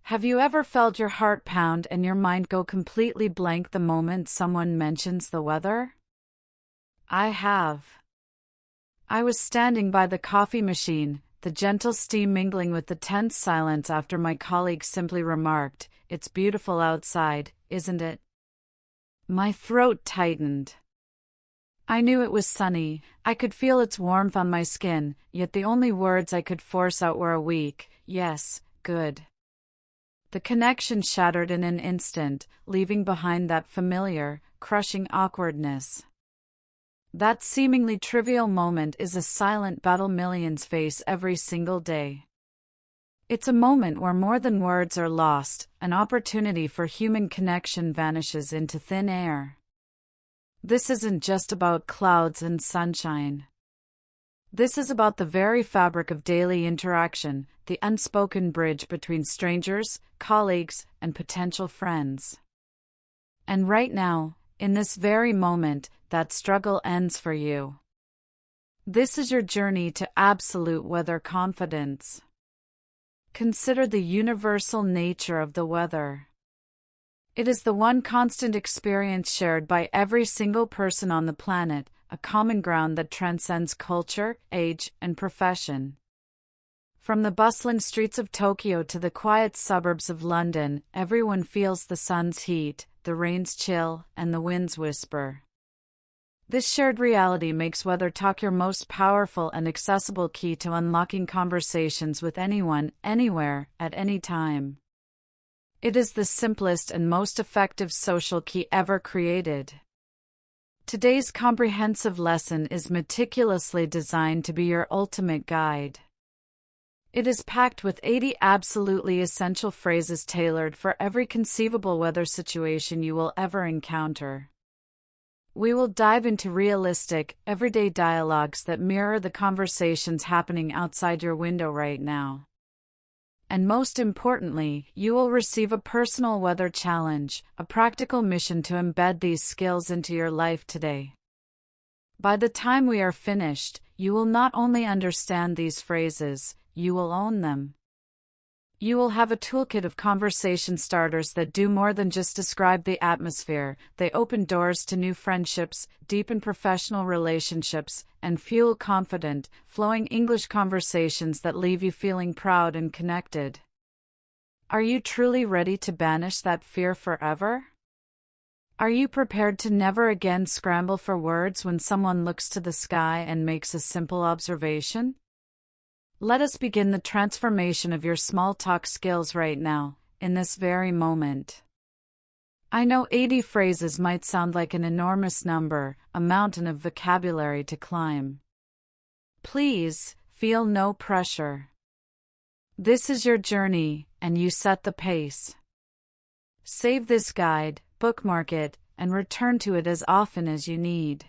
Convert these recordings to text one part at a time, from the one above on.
Have you ever felt your heart pound and your mind go completely blank the moment someone mentions the weather? I have. I was standing by the coffee machine, the gentle steam mingling with the tense silence after my colleague simply remarked, "It's beautiful outside, isn't it?" My throat tightened. I knew it was sunny, I could feel its warmth on my skin, yet the only words I could force out were a weak, "Yes, good." The connection shattered in an instant, leaving behind that familiar, crushing awkwardness. That seemingly trivial moment is a silent battle millions face every single day. It's a moment where more than words are lost, an opportunity for human connection vanishes into thin air. This isn't just about clouds and sunshine. This is about the very fabric of daily interaction, the unspoken bridge between strangers, colleagues, and potential friends. And right now, in this very moment, that struggle ends for you. This is your journey to absolute weather confidence. Consider the universal nature of the weather. It is the one constant experience shared by every single person on the planet, a common ground that transcends culture, age, and profession. From the bustling streets of Tokyo to the quiet suburbs of London, everyone feels the sun's heat, the rain's chill, and the wind's whisper. This shared reality makes weather talk your most powerful and accessible key to unlocking conversations with anyone, anywhere, at any time. It is the simplest and most effective social key ever created. Today's comprehensive lesson is meticulously designed to be your ultimate guide. It is packed with 80 absolutely essential phrases tailored for every conceivable weather situation you will ever encounter. We will dive into realistic, everyday dialogues that mirror the conversations happening outside your window right now. And most importantly, you will receive a personal weather challenge, a practical mission to embed these skills into your life today. By the time we are finished, you will not only understand these phrases, you will own them. You will have a toolkit of conversation starters that do more than just describe the atmosphere. They open doors to new friendships, deepen professional relationships, and fuel confident, flowing English conversations that leave you feeling proud and connected. Are you truly ready to banish that fear forever? Are you prepared to never again scramble for words when someone looks to the sky and makes a simple observation? Let us begin the transformation of your small talk skills right now, in this very moment. I know 80 phrases might sound like an enormous number, a mountain of vocabulary to climb. Please, feel no pressure. This is your journey, and you set the pace. Save this guide, bookmark it, and return to it as often as you need.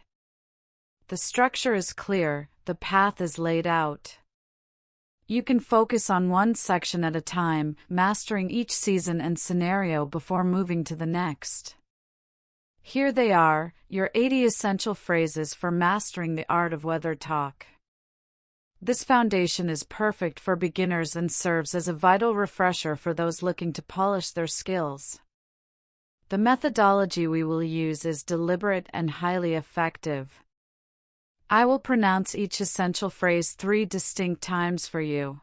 The structure is clear, the path is laid out. You can focus on one section at a time, mastering each season and scenario before moving to the next. Here they are, your 80 essential phrases for mastering the art of weather talk. This foundation is perfect for beginners and serves as a vital refresher for those looking to polish their skills. The methodology we will use is deliberate and highly effective. I will pronounce each essential phrase 3 distinct times for you.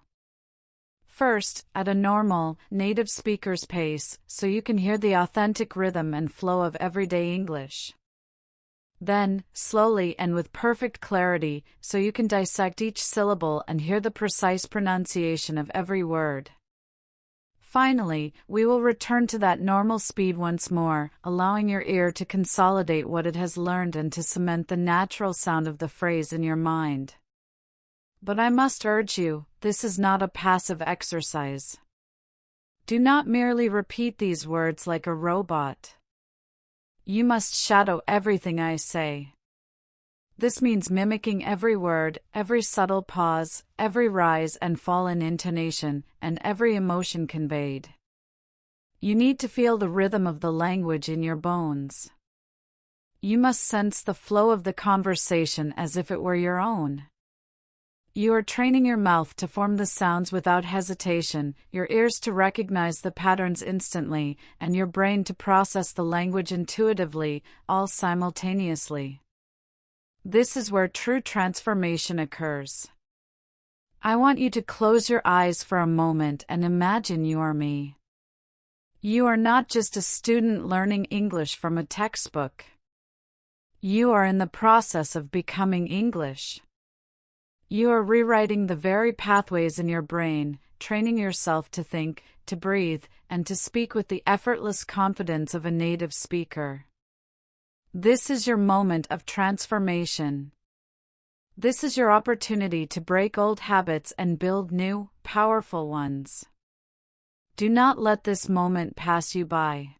First, at a normal, native speaker's pace, so you can hear the authentic rhythm and flow of everyday English. Then, slowly and with perfect clarity, so you can dissect each syllable and hear the precise pronunciation of every word. Finally, we will return to that normal speed once more, allowing your ear to consolidate what it has learned and to cement the natural sound of the phrase in your mind. But I must urge you, this is not a passive exercise. Do not merely repeat these words like a robot. You must shadow everything I say. This means mimicking every word, every subtle pause, every rise and fall in intonation, and every emotion conveyed. You need to feel the rhythm of the language in your bones. You must sense the flow of the conversation as if it were your own. You are training your mouth to form the sounds without hesitation, your ears to recognize the patterns instantly, and your brain to process the language intuitively, all simultaneously. This is where true transformation occurs. I want you to close your eyes for a moment and imagine you are me. You are not just a student learning English from a textbook. You are in the process of becoming English. You are rewriting the very pathways in your brain, training yourself to think, to breathe, and to speak with the effortless confidence of a native speaker. This is your moment of transformation. This is your opportunity to break old habits and build new, powerful ones. Do not let this moment pass you by.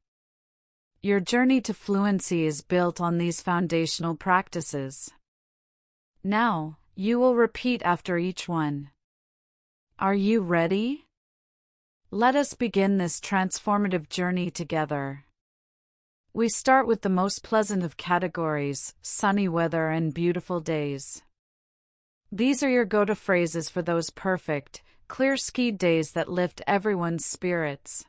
Your journey to fluency is built on these foundational practices. Now, you will repeat after each one. Are you ready? Let us begin this transformative journey together. We start with the most pleasant of categories, sunny weather and beautiful days. These are your go-to phrases for those perfect, clear-skied days that lift everyone's spirits.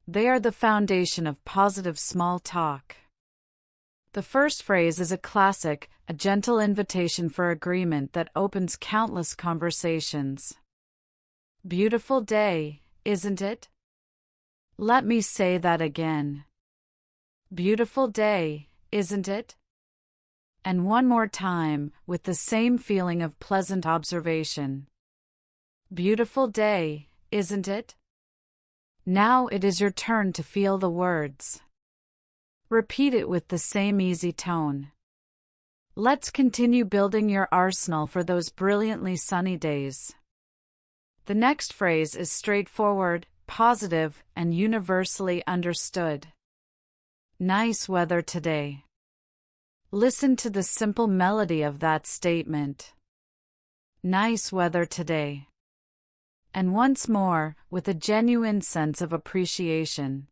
They are the foundation of positive small talk. The first phrase is a classic, a gentle invitation for agreement that opens countless conversations. Beautiful day, isn't it? Let me say that again. Beautiful day, isn't it? And one more time, with the same feeling of pleasant observation. Beautiful day, isn't it? Now it is your turn to feel the words. Repeat it with the same easy tone. Let's continue building your arsenal for those brilliantly sunny days. The next phrase is straightforward, positive, and universally understood. Nice weather today. Listen to the simple melody of that statement. Nice weather today. And once more, with a genuine sense of appreciation.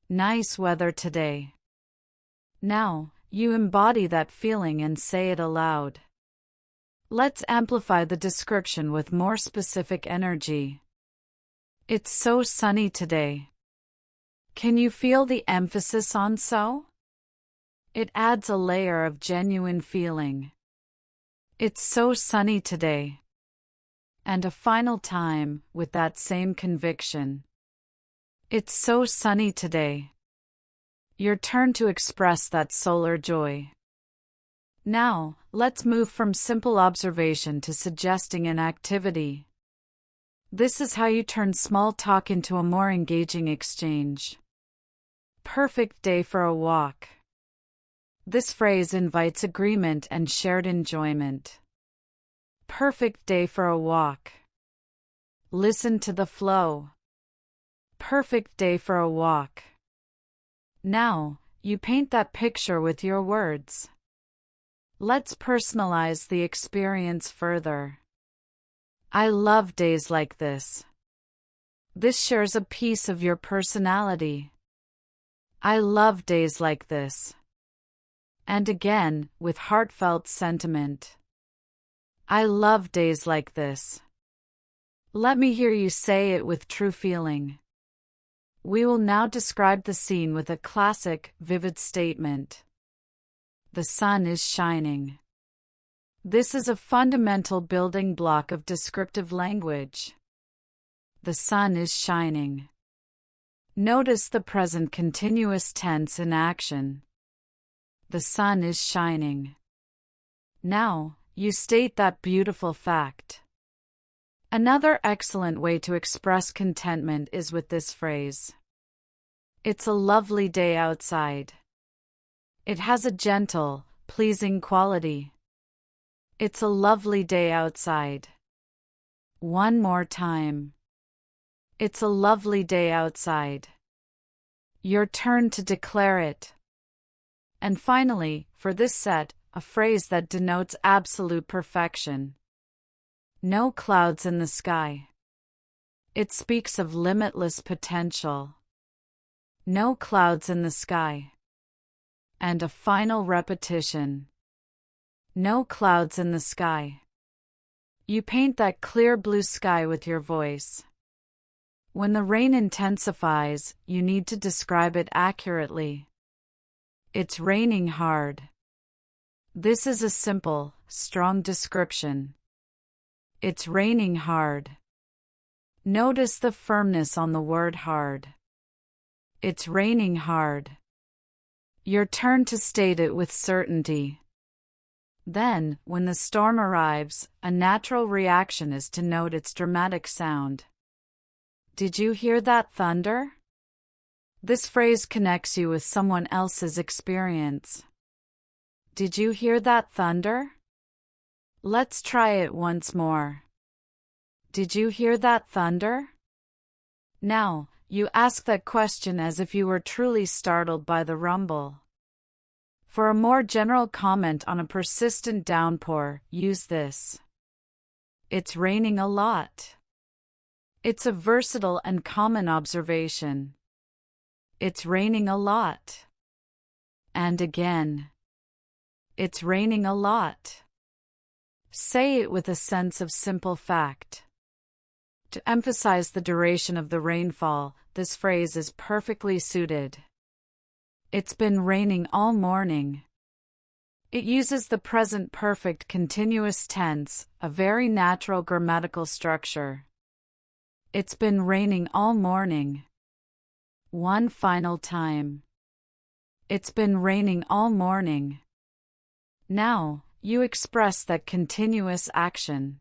Nice weather today. Now, you embody that feeling and say it aloud. Let's amplify the description with more specific energy. It's so sunny today. Can you feel the emphasis on so? It adds a layer of genuine feeling. It's so sunny today. And a final time, with that same conviction. It's so sunny today. Your turn to express that solar joy. Now, let's move from simple observation to suggesting an activity. This is how you turn small talk into a more engaging exchange. Perfect day for a walk. This phrase invites agreement and shared enjoyment. Perfect day for a walk. Listen to the flow. Perfect day for a walk. Now, you paint that picture with your words. Let's personalize the experience further. I love days like this. This shares a piece of your personality. I love days like this. And again, with heartfelt sentiment. I love days like this. Let me hear you say it with true feeling. We will now describe the scene with a classic, vivid statement. The sun is shining. This is a fundamental building block of descriptive language. The sun is shining. Notice the present continuous tense in action. The sun is shining. Now, you state that beautiful fact. Another excellent way to express contentment is with this phrase. It's a lovely day outside. It has a gentle, pleasing quality. It's a lovely day outside. One more time. It's a lovely day outside. Your turn to declare it. And finally, for this set, a phrase that denotes absolute perfection. No clouds in the sky. It speaks of limitless potential. No clouds in the sky. And a final repetition. No clouds in the sky. You paint that clear blue sky with your voice. When the rain intensifies, you need to describe it accurately. It's raining hard. This is a simple, strong description. It's raining hard. Notice the firmness on the word hard. It's raining hard. Your turn to state it with certainty. Then, when the storm arrives, a natural reaction is to note its dramatic sound. Did you hear that thunder? This phrase connects you with someone else's experience. Did you hear that thunder? Let's try it once more. Did you hear that thunder? Now, you ask that question as if you were truly startled by the rumble. For a more general comment on a persistent downpour, use this. It's raining a lot. It's a versatile and common observation. It's raining a lot. And again. It's raining a lot. Say it with a sense of simple fact. To emphasize the duration of the rainfall, this phrase is perfectly suited. It's been raining all morning. It uses the present perfect continuous tense, a very natural grammatical structure. It's been raining all morning. One final time. It's been raining all morning. Now, you express that continuous action.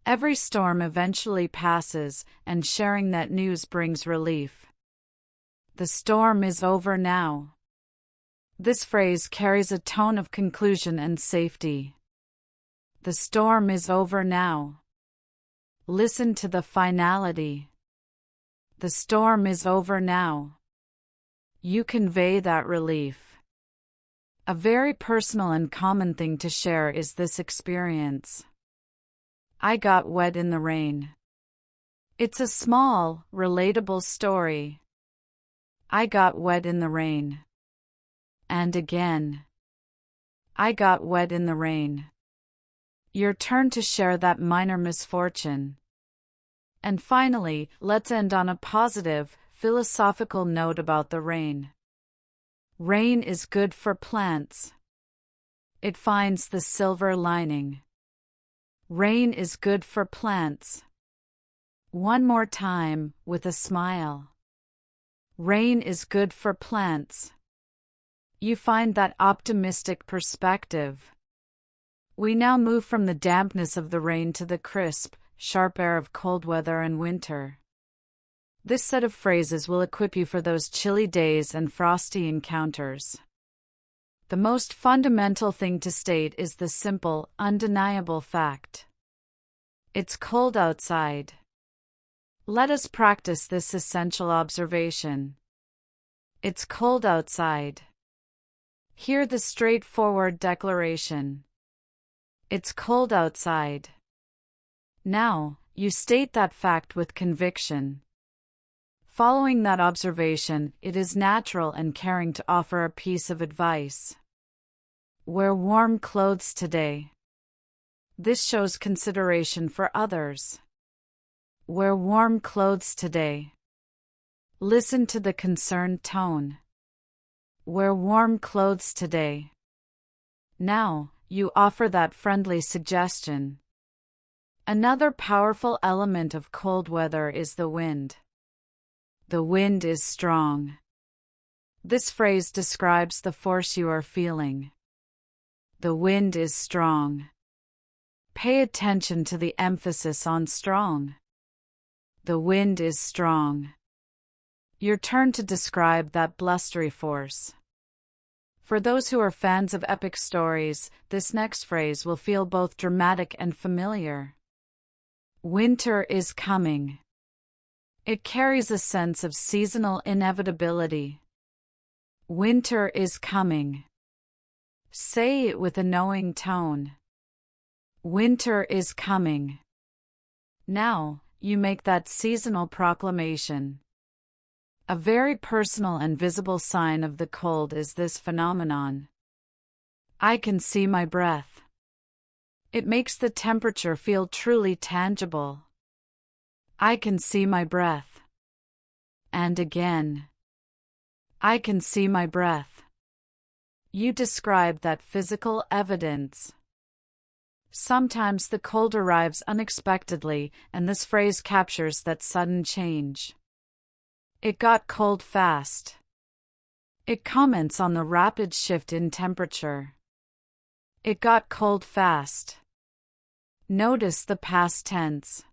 Every storm eventually passes, and sharing that news brings relief. The storm is over now. This phrase carries a tone of conclusion and safety. The storm is over now. Listen to the finality. The storm is over now. You convey that relief. A very personal and common thing to share is this experience. I got wet in the rain. It's a small, relatable story. I got wet in the rain. And again. I got wet in the rain. Your turn to share that minor misfortune. And finally, let's end on a positive, philosophical note about the rain. Rain is good for plants. It finds the silver lining. Rain is good for plants. One more time, with a smile. Rain is good for plants. You find that optimistic perspective. We now move from the dampness of the rain to the crisp, sharp air of cold weather and winter. This set of phrases will equip you for those chilly days and frosty encounters. The most fundamental thing to state is the simple, undeniable fact. It's cold outside. Let us practice this essential observation. It's cold outside. Hear the straightforward declaration. It's cold outside. Now, you state that fact with conviction. Following that observation, it is natural and caring to offer a piece of advice. Wear warm clothes today. This shows consideration for others. Wear warm clothes today. Listen to the concerned tone. Wear warm clothes today. Now, you offer that friendly suggestion. Another powerful element of cold weather is the wind. The wind is strong. This phrase describes the force you are feeling. The wind is strong. Pay attention to the emphasis on strong. The wind is strong. Your turn to describe that blustery force. For those who are fans of epic stories, this next phrase will feel both dramatic and familiar. Winter is coming. It carries a sense of seasonal inevitability. Winter is coming. Say it with a knowing tone. Winter is coming. Now, you make that seasonal proclamation. A very personal and visible sign of the cold is this phenomenon. I can see my breath. It makes the temperature feel truly tangible. I can see my breath. And again. I can see my breath. You describe that physical evidence. Sometimes the cold arrives unexpectedly, and this phrase captures that sudden change. It got cold fast. It comments on the rapid shift in temperature. It got cold fast. Notice the past tense.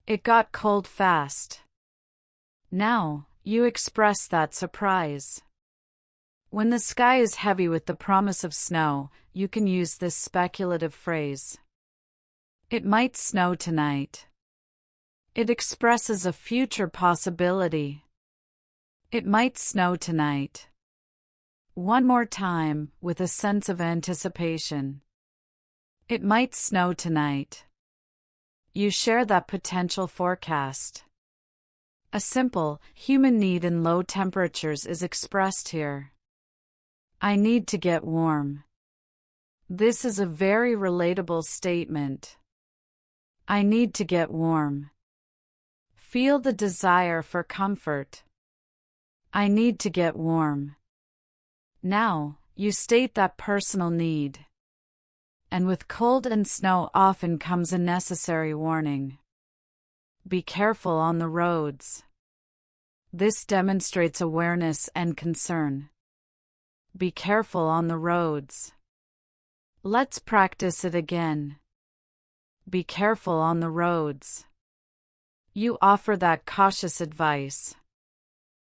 It got cold fast. Now, you express that surprise. When the sky is heavy with the promise of snow, you can use this speculative phrase. It might snow tonight. It expresses a future possibility. It might snow tonight. One more time, with a sense of anticipation. It might snow tonight. You share that potential forecast. A simple, human need in low temperatures is expressed here. I need to get warm. This is a very relatable statement. I need to get warm. Feel the desire for comfort. I need to get warm. Now, you state that personal need. And with cold and snow often comes a necessary warning. Be careful on the roads. This demonstrates awareness and concern. Be careful on the roads. Let's practice it again. Be careful on the roads. You offer that cautious advice.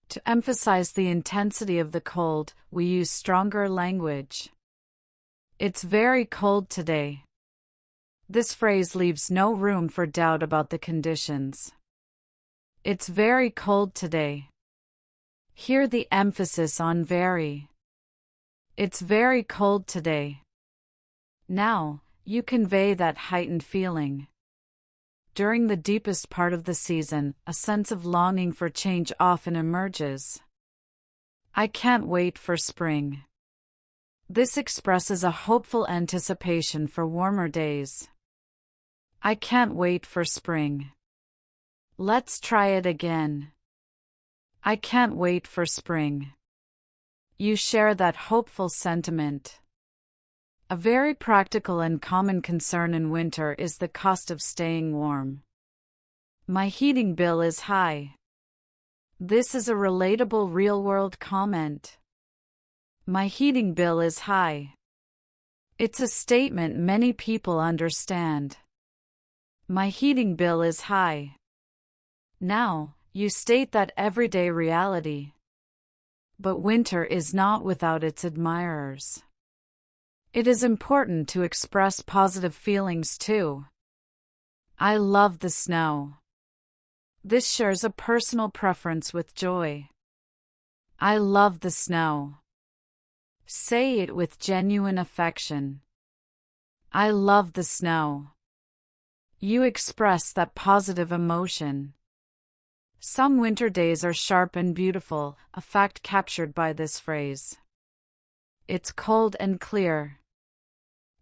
To emphasize the intensity of the cold, we use stronger language. It's very cold today. This phrase leaves no room for doubt about the conditions. It's very cold today. Hear the emphasis on very. It's very cold today. Now, you convey that heightened feeling. During the deepest part of the season, a sense of longing for change often emerges. I can't wait for spring. This expresses a hopeful anticipation for warmer days. I can't wait for spring. Let's try it again. I can't wait for spring. You share that hopeful sentiment. A very practical and common concern in winter is the cost of staying warm. My heating bill is high. This is a relatable real-world comment. My heating bill is high. It's a statement many people understand. My heating bill is high. Now, you state that everyday reality. But winter is not without its admirers. It is important to express positive feelings too. I love the snow. This shares a personal preference with joy. I love the snow. Say it with genuine affection. I love the snow. You express that positive emotion. Some winter days are sharp and beautiful, a fact captured by this phrase. It's cold and clear.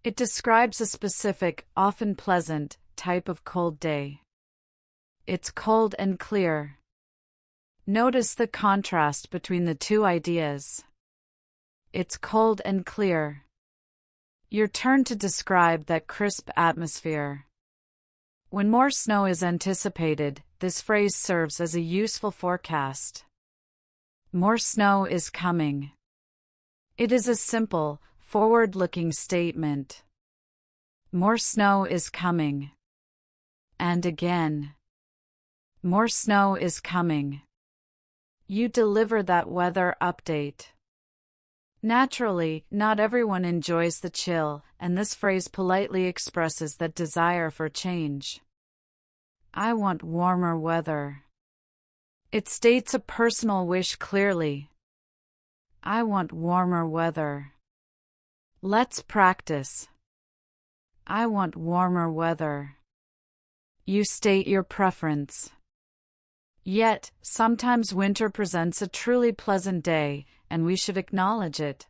It describes a specific, often pleasant, type of cold day. It's cold and clear. Notice the contrast between the two ideas. It's cold and clear. Your turn to describe that crisp atmosphere. When more snow is anticipated, this phrase serves as a useful forecast. More snow is coming. It is a simple, forward-looking statement. More snow is coming. And again. More snow is coming. You deliver that weather update. Naturally, not everyone enjoys the chill, and this phrase politely expresses that desire for change. I want warmer weather. It states a personal wish clearly. I want warmer weather. Let's practice. I want warmer weather. You state your preference. Yet, sometimes winter presents a truly pleasant day, and we should acknowledge it.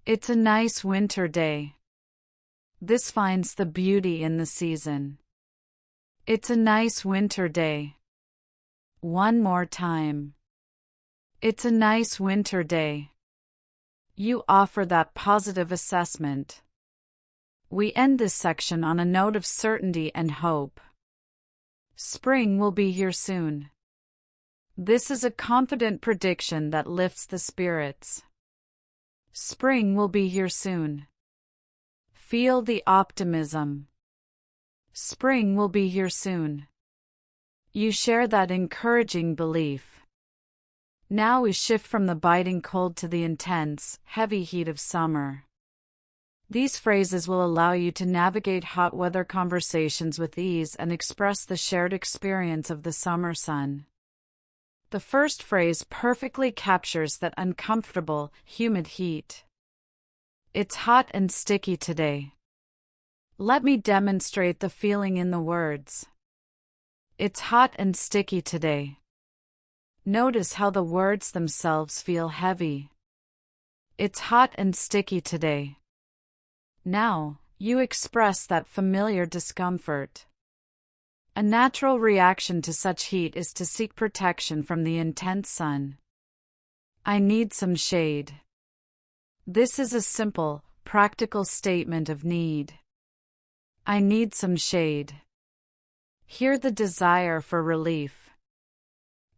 It's a nice winter day. This finds the beauty in the season. It's a nice winter day. One more time. It's a nice winter day. You offer that positive assessment. We end this section on a note of certainty and hope. Spring will be here soon. This is a confident prediction that lifts the spirits. Spring will be here soon. Feel the optimism. Spring will be here soon. You share that encouraging belief. Now we shift from the biting cold to the intense, heavy heat of summer. These phrases will allow you to navigate hot weather conversations with ease and express the shared experience of the summer sun. The first phrase perfectly captures that uncomfortable, humid heat. It's hot and sticky today. Let me demonstrate the feeling in the words. It's hot and sticky today. Notice how the words themselves feel heavy. It's hot and sticky today. Now, you express that familiar discomfort. A natural reaction to such heat is to seek protection from the intense sun. I need some shade. This is a simple, practical statement of need. I need some shade. Hear the desire for relief.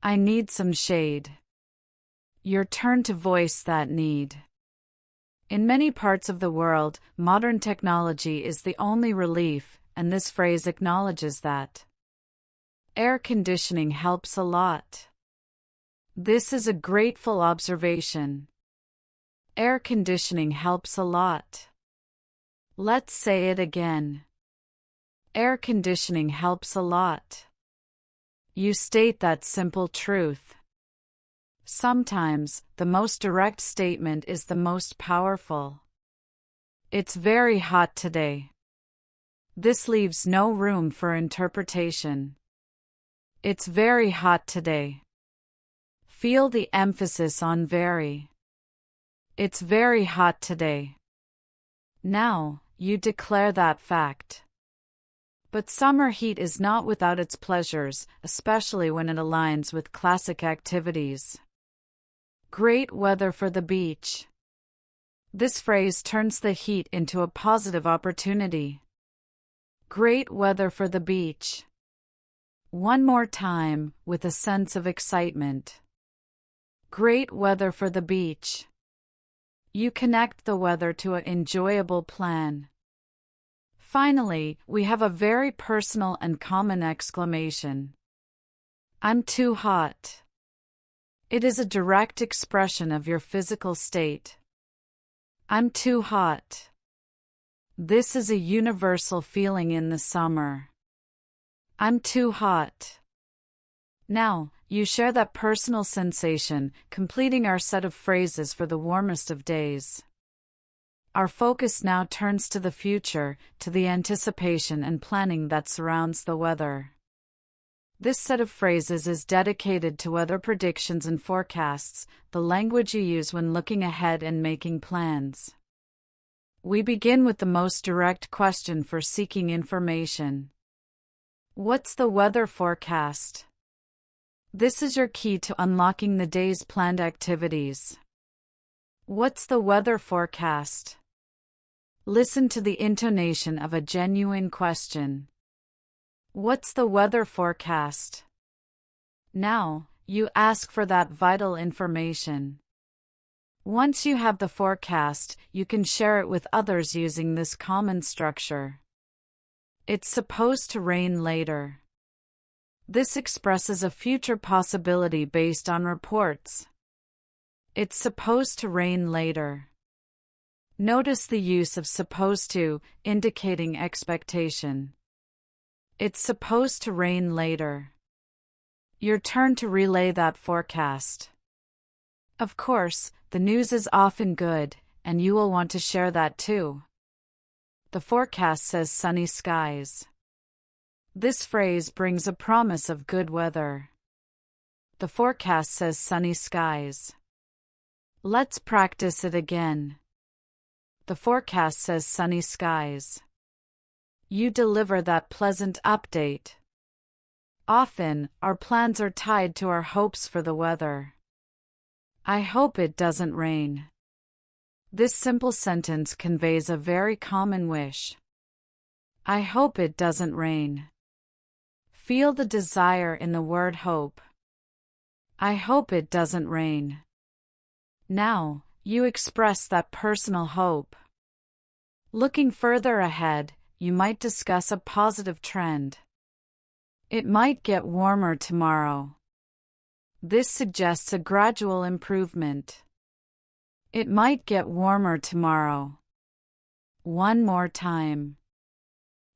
I need some shade. Your turn to voice that need. In many parts of the world, modern technology is the only relief, and this phrase acknowledges that. Air conditioning helps a lot. This is a grateful observation. Air conditioning helps a lot. Let's say it again. Air conditioning helps a lot. You state that simple truth. Sometimes, the most direct statement is the most powerful. It's very hot today. This leaves no room for interpretation. It's very hot today. Feel the emphasis on very. It's very hot today. Now, you declare that fact. But summer heat is not without its pleasures, especially when it aligns with classic activities. Great weather for the beach. This phrase turns the heat into a positive opportunity. Great weather for the beach. One more time, with a sense of excitement. Great weather for the beach. You connect the weather to an enjoyable plan. Finally, we have a very personal and common exclamation. I'm too hot. It is a direct expression of your physical state. I'm too hot. This is a universal feeling in the summer. I'm too hot. Now, you share that personal sensation, completing our set of phrases for the warmest of days. Our focus now turns to the future, to the anticipation and planning that surrounds the weather. This set of phrases is dedicated to weather predictions and forecasts, the language you use when looking ahead and making plans. We begin with the most direct question for seeking information. What's the weather forecast? This is your key to unlocking the day's planned activities. What's the weather forecast? Listen to the intonation of a genuine question. What's the weather forecast? Now, you ask for that vital information. Once you have the forecast, you can share it with others using this common structure. It's supposed to rain later. This expresses a future possibility based on reports. It's supposed to rain later. Notice the use of supposed to, indicating expectation. It's supposed to rain later. Your turn to relay that forecast. Of course, the news is often good, and you will want to share that too. The forecast says sunny skies. This phrase brings a promise of good weather. The forecast says sunny skies. Let's practice it again. The forecast says sunny skies. You deliver that pleasant update. Often, our plans are tied to our hopes for the weather. I hope it doesn't rain. This simple sentence conveys a very common wish. I hope it doesn't rain. Feel the desire in the word hope. I hope it doesn't rain. Now, you express that personal hope. Looking further ahead, you might discuss a positive trend. It might get warmer tomorrow. This suggests a gradual improvement. It might get warmer tomorrow. One more time.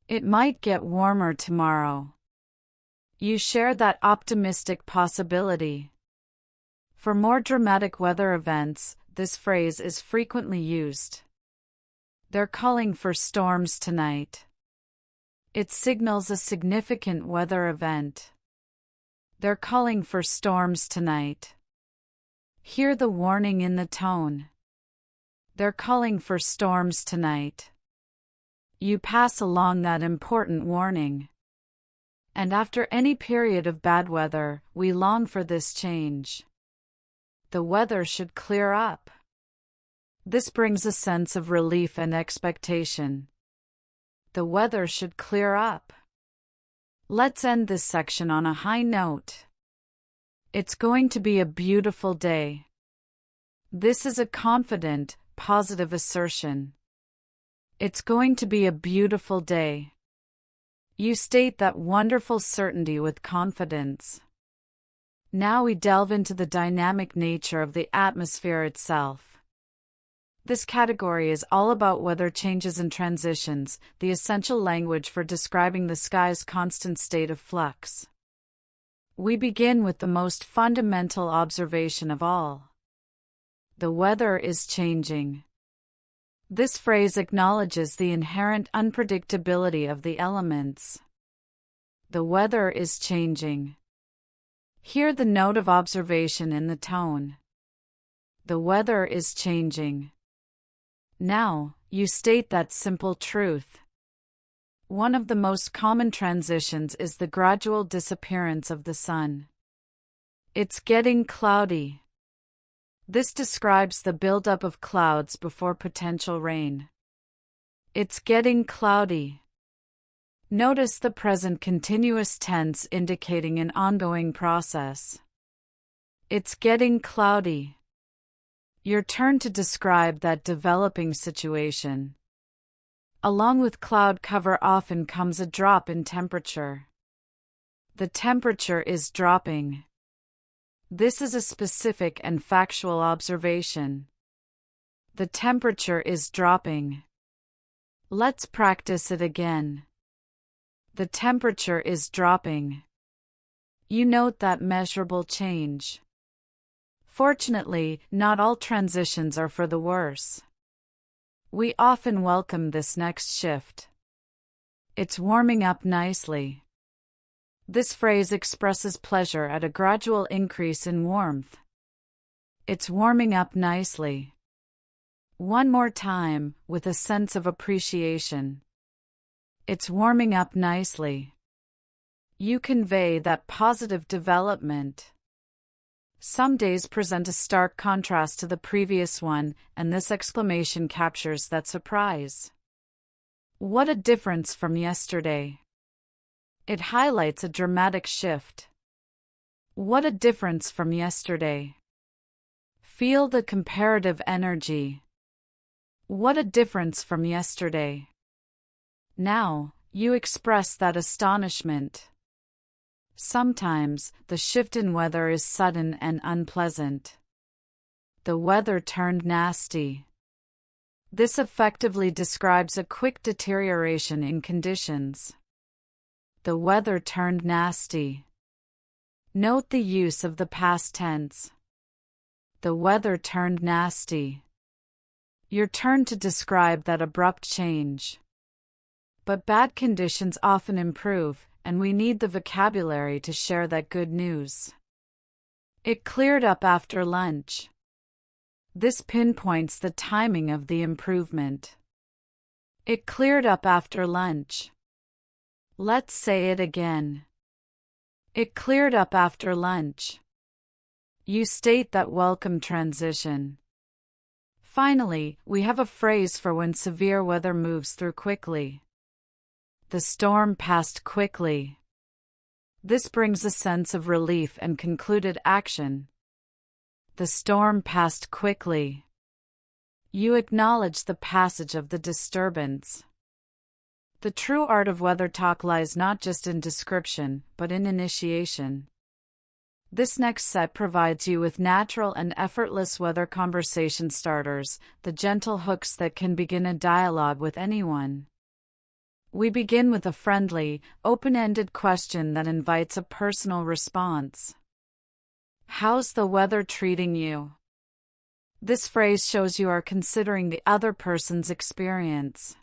It might get warmer tomorrow. You share that optimistic possibility. For more dramatic weather events, this phrase is frequently used. They're calling for storms tonight. It signals a significant weather event. They're calling for storms tonight. Hear the warning in the tone. They're calling for storms tonight. You pass along that important warning. And after any period of bad weather, we long for this change. The weather should clear up. This brings a sense of relief and expectation. The weather should clear up. Let's end this section on a high note. It's going to be a beautiful day. This is a confident, positive assertion. It's going to be a beautiful day. You state that wonderful certainty with confidence. Now we delve into the dynamic nature of the atmosphere itself. This category is all about weather changes and transitions, the essential language for describing the sky's constant state of flux. We begin with the most fundamental observation of all. The weather is changing. This phrase acknowledges the inherent unpredictability of the elements. The weather is changing. Hear the note of observation in the tone. The weather is changing. Now, you state that simple truth. One of the most common transitions is the gradual disappearance of the sun. It's getting cloudy. This describes the buildup of clouds before potential rain. It's getting cloudy. Notice the present continuous tense indicating an ongoing process. It's getting cloudy. Your turn to describe that developing situation. Along with cloud cover often comes a drop in temperature. The temperature is dropping. This is a specific and factual observation. The temperature is dropping. Let's practice it again. The temperature is dropping. You note that measurable change. Fortunately, not all transitions are for the worse. We often welcome this next shift. It's warming up nicely. This phrase expresses pleasure at a gradual increase in warmth. It's warming up nicely. One more time, with a sense of appreciation. It's warming up nicely. You convey that positive development. Some days present a stark contrast to the previous one, and this exclamation captures that surprise. What a difference from yesterday! It highlights a dramatic shift. What a difference from yesterday! Feel the comparative energy. What a difference from yesterday! Now, you express that astonishment. Sometimes, the shift in weather is sudden and unpleasant. The weather turned nasty. This effectively describes a quick deterioration in conditions. The weather turned nasty. Note the use of the past tense. The weather turned nasty. Your turn to describe that abrupt change. But bad conditions often improve, and we need the vocabulary to share that good news. It cleared up after lunch. This pinpoints the timing of the improvement. It cleared up after lunch. Let's say it again. It cleared up after lunch. You state that welcome transition. Finally, we have a phrase for when severe weather moves through quickly. The storm passed quickly. This brings a sense of relief and concluded action. The storm passed quickly. You acknowledge the passage of the disturbance. The true art of weather talk lies not just in description, but in initiation. This next set provides you with natural and effortless weather conversation starters, the gentle hooks that can begin a dialogue with anyone. We begin with a friendly, open-ended question that invites a personal response. How's the weather treating you? This phrase shows you are considering the other person's experience.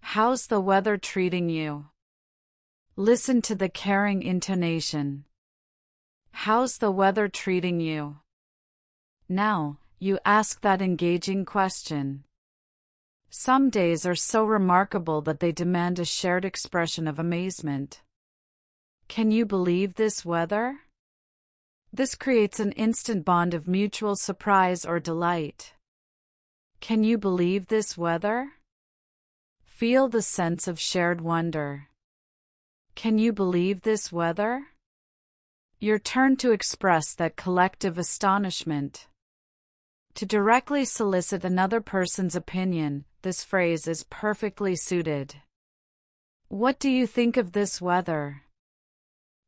How's the weather treating you? Listen to the caring intonation. How's the weather treating you? Now, you ask that engaging question. Some days are so remarkable that they demand a shared expression of amazement. Can you believe this weather? This creates an instant bond of mutual surprise or delight. Can you believe this weather? Feel the sense of shared wonder. Can you believe this weather? Your turn to express that collective astonishment. To directly solicit another person's opinion, this phrase is perfectly suited. What do you think of this weather?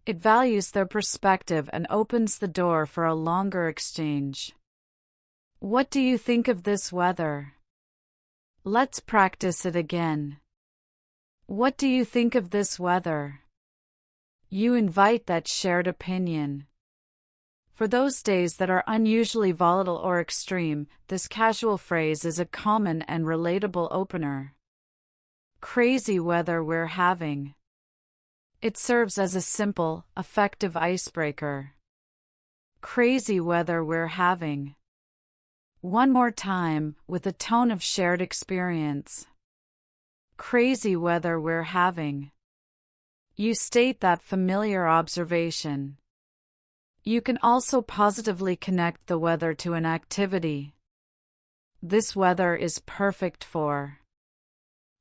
It values their perspective and opens the door for a longer exchange. What do you think of this weather? Let's practice it again. What do you think of this weather? You invite that shared opinion. For those days that are unusually volatile or extreme, this casual phrase is a common and relatable opener. Crazy weather we're having. It serves as a simple, effective icebreaker. Crazy weather we're having. One more time, with a tone of shared experience. Crazy weather we're having. You state that familiar observation. You can also positively connect the weather to an activity. This weather is perfect for.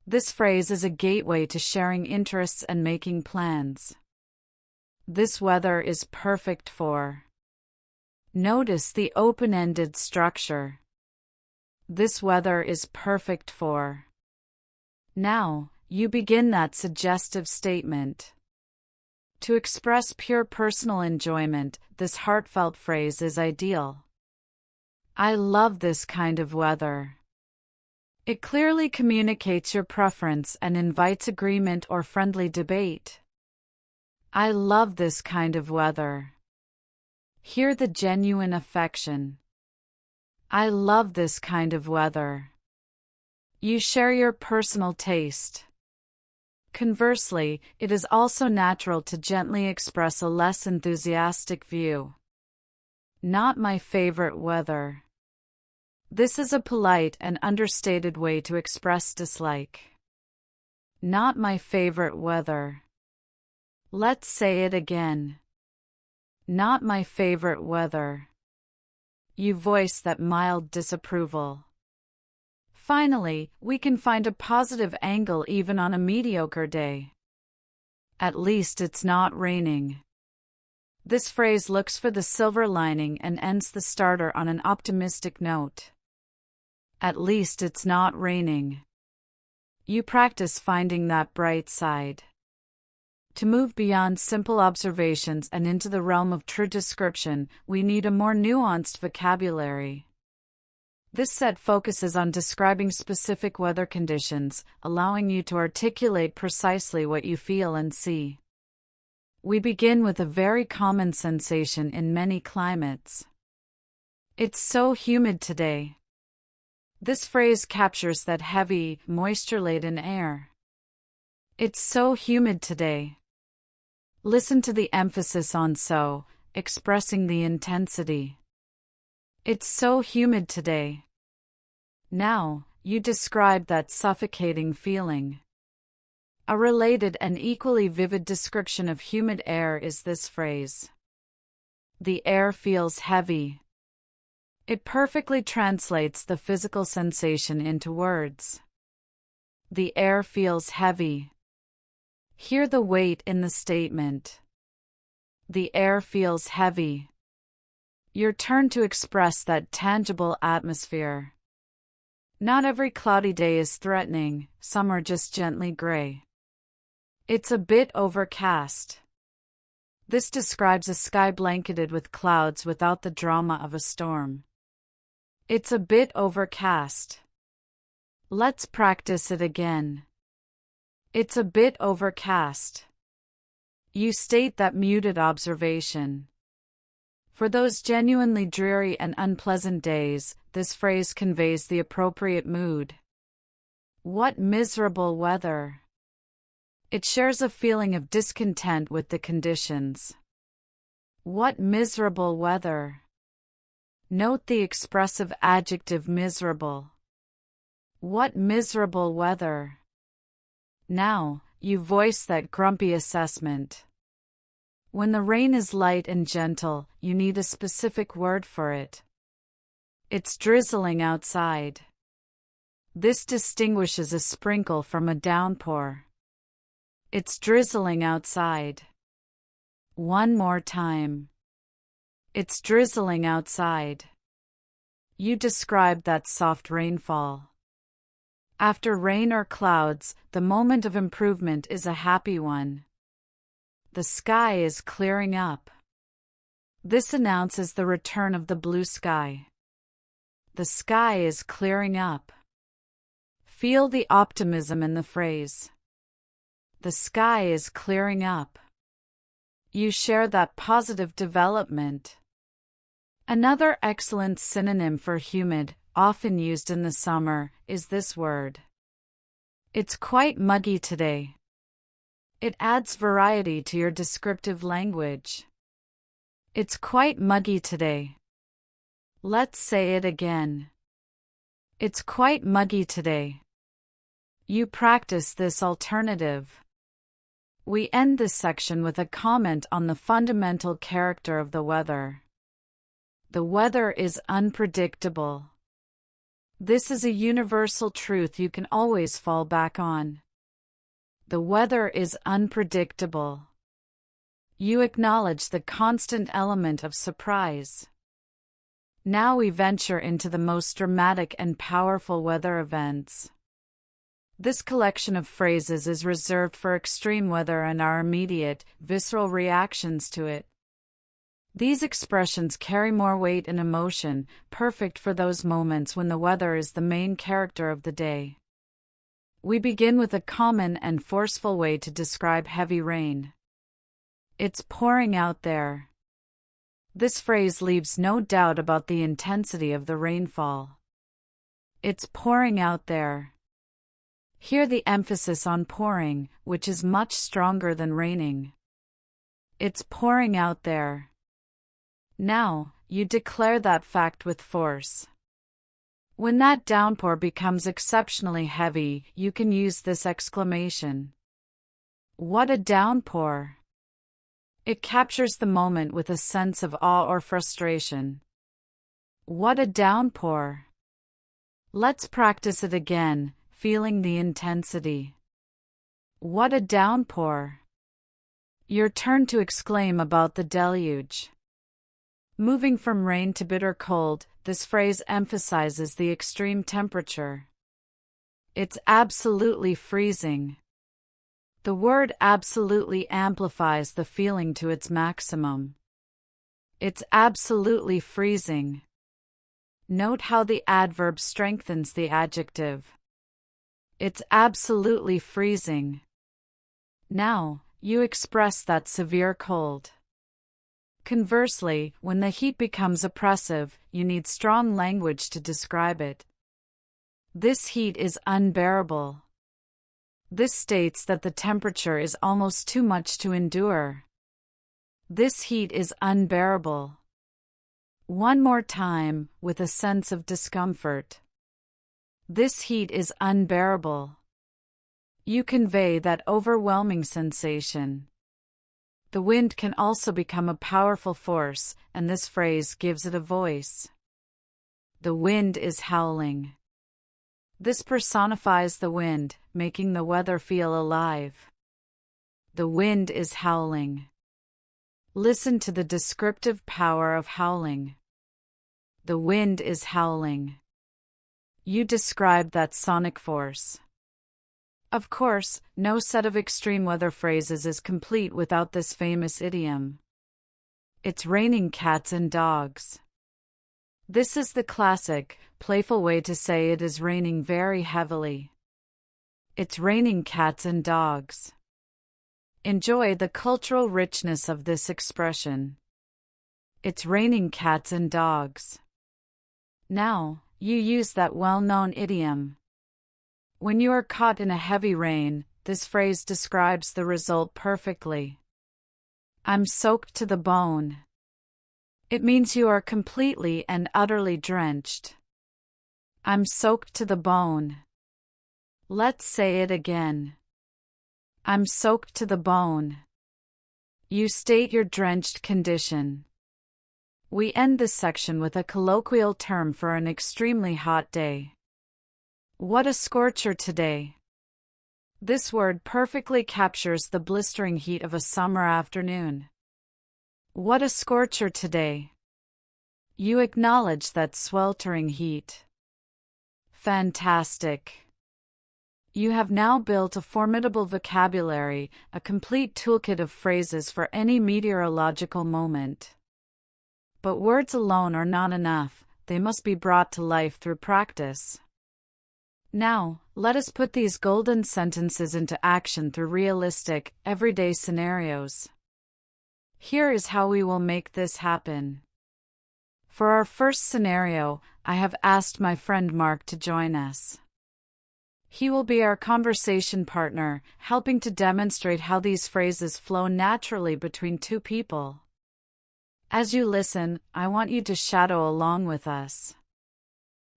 This phrase is a gateway to sharing interests and making plans. This weather is perfect for. Notice the open-ended structure. This weather is perfect for. Now, you begin that suggestive statement. To express pure personal enjoyment, this heartfelt phrase is ideal. I love this kind of weather. It clearly communicates your preference and invites agreement or friendly debate. I love this kind of weather. Hear the genuine affection. I love this kind of weather. You share your personal taste. Conversely, it is also natural to gently express a less enthusiastic view. Not my favorite weather. This is a polite and understated way to express dislike. Not my favorite weather. Let's say it again. Not my favorite weather. You voice that mild disapproval. Finally, we can find a positive angle even on a mediocre day. At least it's not raining. This phrase looks for the silver lining and ends the starter on an optimistic note. At least it's not raining. You practice finding that bright side. To move beyond simple observations and into the realm of true description, we need a more nuanced vocabulary. This set focuses on describing specific weather conditions, allowing you to articulate precisely what you feel and see. We begin with a very common sensation in many climates. It's so humid today. This phrase captures that heavy, moisture-laden air. It's so humid today. Listen to the emphasis on so, expressing the intensity. It's so humid today. Now, you describe that suffocating feeling. A related and equally vivid description of humid air is this phrase: the air feels heavy. It perfectly translates the physical sensation into words. The air feels heavy. Hear the weight in the statement. The air feels heavy. Your turn to express that tangible atmosphere. Not every cloudy day is threatening, some are just gently gray. It's a bit overcast. This describes a sky blanketed with clouds without the drama of a storm. It's a bit overcast. Let's practice it again. It's a bit overcast. You state that muted observation. For those genuinely dreary and unpleasant days, this phrase conveys the appropriate mood. What miserable weather! It shares a feeling of discontent with the conditions. What miserable weather! Note the expressive adjective miserable. What miserable weather! Now, you voice that grumpy assessment. When the rain is light and gentle, you need a specific word for it. It's drizzling outside. This distinguishes a sprinkle from a downpour. It's drizzling outside. One more time. It's drizzling outside. You describe that soft rainfall. After rain or clouds, the moment of improvement is a happy one. The sky is clearing up. This announces the return of the blue sky. The sky is clearing up. Feel the optimism in the phrase. The sky is clearing up. You share that positive development. Another excellent synonym for humid, often used in the summer, is this word. It's quite muggy today. It adds variety to your descriptive language. It's quite muggy today. Let's say it again. It's quite muggy today. You practice this alternative. We end this section with a comment on the fundamental character of the weather. The weather is unpredictable. This is a universal truth you can always fall back on. The weather is unpredictable. You acknowledge the constant element of surprise. Now we venture into the most dramatic and powerful weather events. This collection of phrases is reserved for extreme weather and our immediate, visceral reactions to it. These expressions carry more weight and emotion, perfect for those moments when the weather is the main character of the day. We begin with a common and forceful way to describe heavy rain. It's pouring out there. This phrase leaves no doubt about the intensity of the rainfall. It's pouring out there. Hear the emphasis on pouring, which is much stronger than raining. It's pouring out there. Now, you declare that fact with force. When that downpour becomes exceptionally heavy, you can use this exclamation. What a downpour! It captures the moment with a sense of awe or frustration. What a downpour! Let's practice it again, feeling the intensity. What a downpour! Your turn to exclaim about the deluge. Moving from rain to bitter cold, this phrase emphasizes the extreme temperature. It's absolutely freezing. The word absolutely amplifies the feeling to its maximum. It's absolutely freezing. Note how the adverb strengthens the adjective. It's absolutely freezing. Now, you express that severe cold. Conversely, when the heat becomes oppressive, you need strong language to describe it. This heat is unbearable. This states that the temperature is almost too much to endure. This heat is unbearable. One more time, with a sense of discomfort. This heat is unbearable. You convey that overwhelming sensation. The wind can also become a powerful force, and this phrase gives it a voice. The wind is howling. This personifies the wind, making the weather feel alive. The wind is howling. Listen to the descriptive power of howling. The wind is howling. You describe that sonic force. Of course, no set of extreme weather phrases is complete without this famous idiom. It's raining cats and dogs. This is the classic, playful way to say it is raining very heavily. It's raining cats and dogs. Enjoy the cultural richness of this expression. It's raining cats and dogs. Now, you use that well-known idiom. When you are caught in a heavy rain, this phrase describes the result perfectly. I'm soaked to the bone. It means you are completely and utterly drenched. I'm soaked to the bone. Let's say it again. I'm soaked to the bone. You state your drenched condition. We end this section with a colloquial term for an extremely hot day. What a scorcher today! This word perfectly captures the blistering heat of a summer afternoon. What a scorcher today! You acknowledge that sweltering heat. Fantastic! You have now built a formidable vocabulary, a complete toolkit of phrases for any meteorological moment. But words alone are not enough, they must be brought to life through practice. Now, let us put these golden sentences into action through realistic, everyday scenarios. Here is how we will make this happen. For our first scenario, I have asked my friend Mark to join us. He will be our conversation partner, helping to demonstrate how these phrases flow naturally between two people. As you listen, I want you to shadow along with us.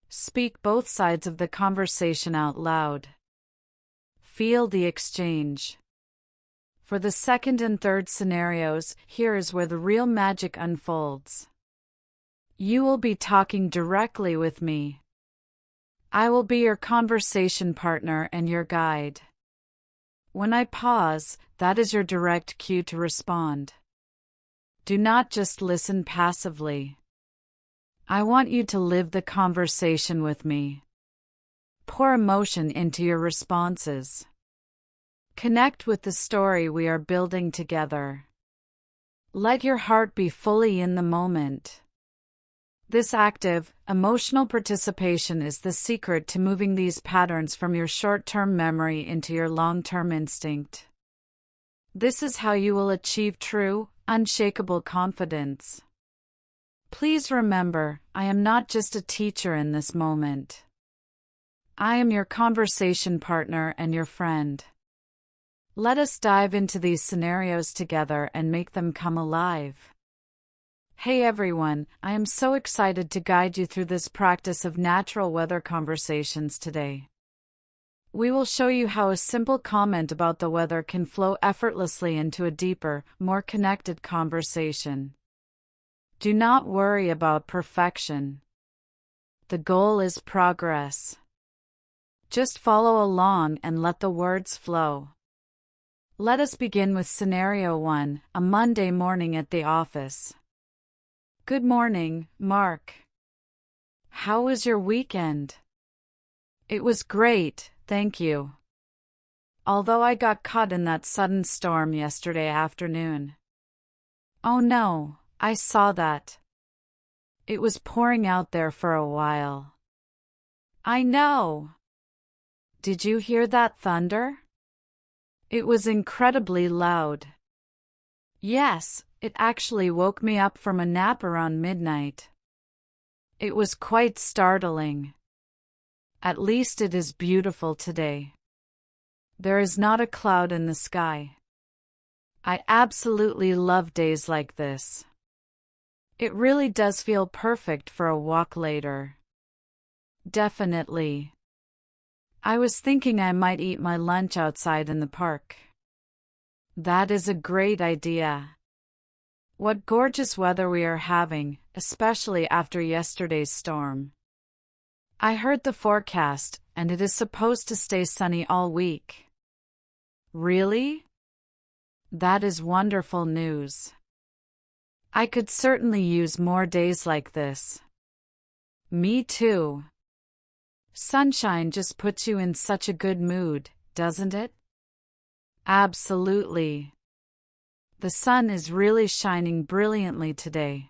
Speak both sides of the conversation out loud. Feel the exchange. For the second and third scenarios, here is where the real magic unfolds. You will be talking directly with me. I will be your conversation partner and your guide. When I pause, that is your direct cue to respond. Do not just listen passively. I want you to live the conversation with me. Pour emotion into your responses. Connect with the story we are building together. Let your heart be fully in the moment. This active, emotional participation is the secret to moving these patterns from your short-term memory into your long-term instinct. This is how you will achieve true, unshakable confidence. Please remember, I am not just a teacher in this moment. I am your conversation partner and your friend. Let us dive into these scenarios together and make them come alive. Hey everyone, I am so excited to guide you through this practice of natural weather conversations today. We will show you how a simple comment about the weather can flow effortlessly into a deeper, more connected conversation. Do not worry about perfection. The goal is progress. Just follow along and let the words flow. Let us begin with scenario 1, a Monday morning at the office. Good morning, Mark. How was your weekend? It was great, thank you. Although I got caught in that sudden storm yesterday afternoon. Oh no, I saw that. It was pouring out there for a while. I know. Did you hear that thunder? It was incredibly loud. Yes, it actually woke me up from a nap around midnight. It was quite startling. At least it is beautiful today. There is not a cloud in the sky. I absolutely love days like this. It really does feel perfect for a walk later. Definitely. I was thinking I might eat my lunch outside in the park. That is a great idea. What gorgeous weather we are having, especially after yesterday's storm. I heard the forecast, and it is supposed to stay sunny all week. Really? That is wonderful news. I could certainly use more days like this. Me too. Sunshine just puts you in such a good mood, doesn't it? Absolutely. The sun is really shining brilliantly today.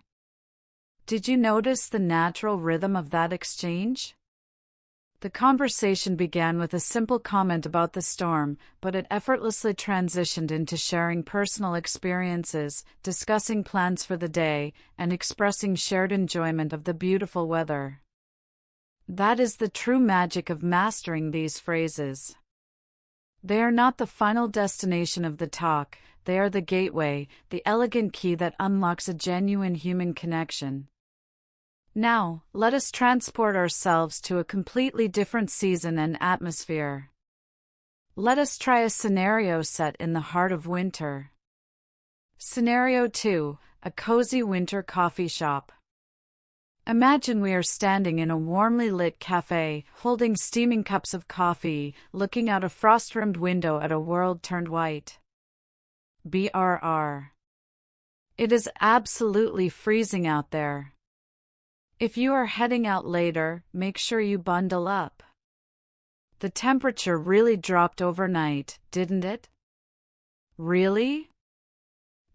Did you notice the natural rhythm of that exchange? The conversation began with a simple comment about the storm, but it effortlessly transitioned into sharing personal experiences, discussing plans for the day, and expressing shared enjoyment of the beautiful weather. That is the true magic of mastering these phrases. They are not the final destination of the talk, they are the gateway, the elegant key that unlocks a genuine human connection. Now, let us transport ourselves to a completely different season and atmosphere. Let us try a scenario set in the heart of winter. Scenario 2, a cozy winter coffee shop. Imagine we are standing in a warmly lit cafe, holding steaming cups of coffee, looking out a frost-rimmed window at a world turned white. BRR. It is absolutely freezing out there. If you are heading out later, make sure you bundle up. The temperature really dropped overnight, didn't it? Really?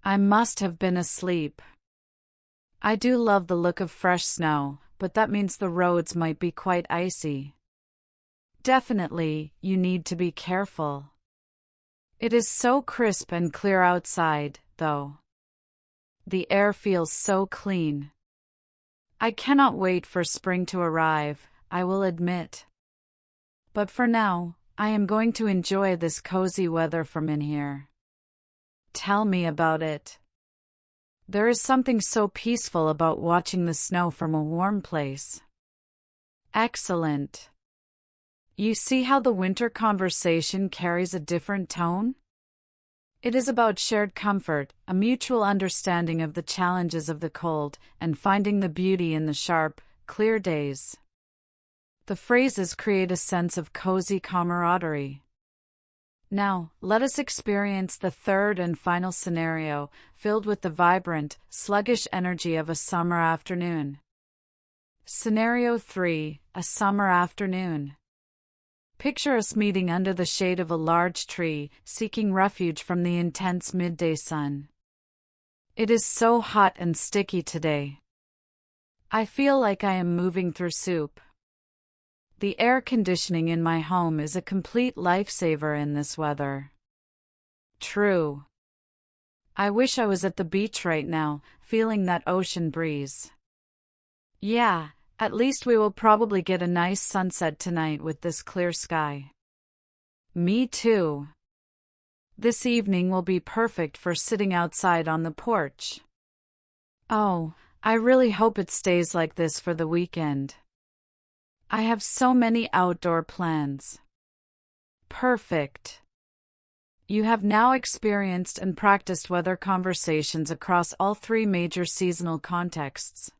I must have been asleep. I do love the look of fresh snow, but that means the roads might be quite icy. Definitely, you need to be careful. It is so crisp and clear outside, though. The air feels so clean. I cannot wait for spring to arrive, I will admit. But for now, I am going to enjoy this cozy weather from in here. Tell me about it. There is something so peaceful about watching the snow from a warm place. Excellent. You see how the winter conversation carries a different tone? It is about shared comfort, a mutual understanding of the challenges of the cold, and finding the beauty in the sharp, clear days. The phrases create a sense of cozy camaraderie. Now, let us experience the third and final scenario, filled with the vibrant, sluggish energy of a summer afternoon. Scenario 3, a summer afternoon. Picture us meeting under the shade of a large tree, seeking refuge from the intense midday sun. It is so hot and sticky today. I feel like I am moving through soup. The air conditioning in my home is a complete lifesaver in this weather. True. I wish I was at the beach right now, feeling that ocean breeze. Yeah. At least we will probably get a nice sunset tonight with this clear sky. Me too. This evening will be perfect for sitting outside on the porch. Oh, I really hope it stays like this for the weekend. I have so many outdoor plans. Perfect. You have now experienced and practiced weather conversations across all three major seasonal contexts.